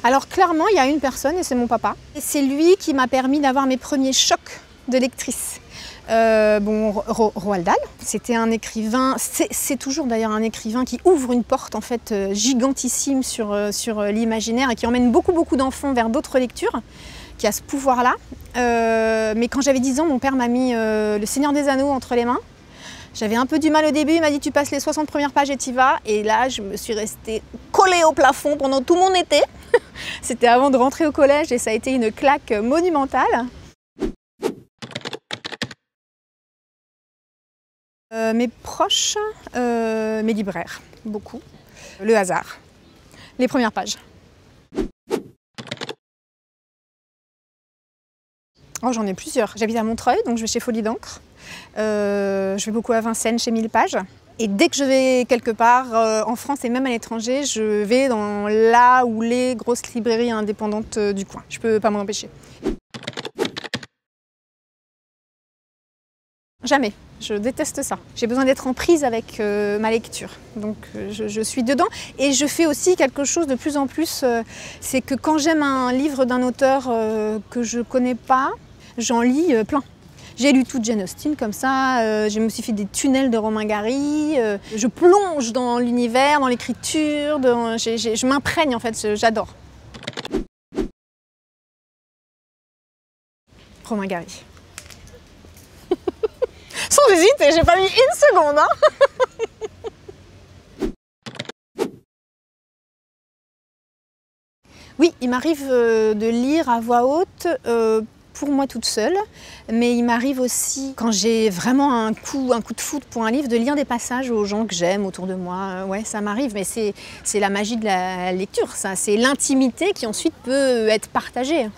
Alors clairement, il y a une personne et c'est mon papa. Et c'est lui qui m'a permis d'avoir mes premiers chocs de lectrice. Roald Dahl, c'était un écrivain, c'est toujours d'ailleurs un écrivain qui ouvre une porte en fait gigantissime sur l'imaginaire et qui emmène beaucoup d'enfants vers d'autres lectures, qui a ce pouvoir-là. Mais quand j'avais 10 ans, mon père m'a mis Le Seigneur des Anneaux entre les mains. J'avais un peu du mal au début, il m'a dit tu passes les 60 premières pages et t'y vas. Et là, je me suis restée collée au plafond pendant tout mon été. C'était avant de rentrer au collège et ça a été une claque monumentale. Mes proches, mes libraires, beaucoup. Le hasard, les premières pages. Oh, j'en ai plusieurs. J'habite à Montreuil, donc je vais chez Folie d'encre. Je vais beaucoup à Vincennes, chez 1000 pages. Et dès que je vais quelque part, en France et même à l'étranger, je vais dans la ou les grosses librairies indépendantes du coin. Je peux pas m'en empêcher. Jamais. Je déteste ça. J'ai besoin d'être en prise avec ma lecture. Donc je suis dedans. Et je fais aussi quelque chose de plus en plus, c'est que quand j'aime un livre d'un auteur que je connais pas, j'en lis plein. J'ai lu toute Jane Austen comme ça, je me suis fait des tunnels de Romain Gary, je plonge dans l'univers, dans l'écriture, je m'imprègne en fait, j'adore. Romain Gary. Sans hésiter, j'ai pas mis une seconde. Oui, il m'arrive de lire à voix haute pour moi toute seule, mais il m'arrive aussi, quand j'ai vraiment un coup de foudre pour un livre, de lire des passages aux gens que j'aime autour de moi. Ouais, ça m'arrive, mais c'est la magie de la lecture, ça. C'est l'intimité qui ensuite peut être partagée.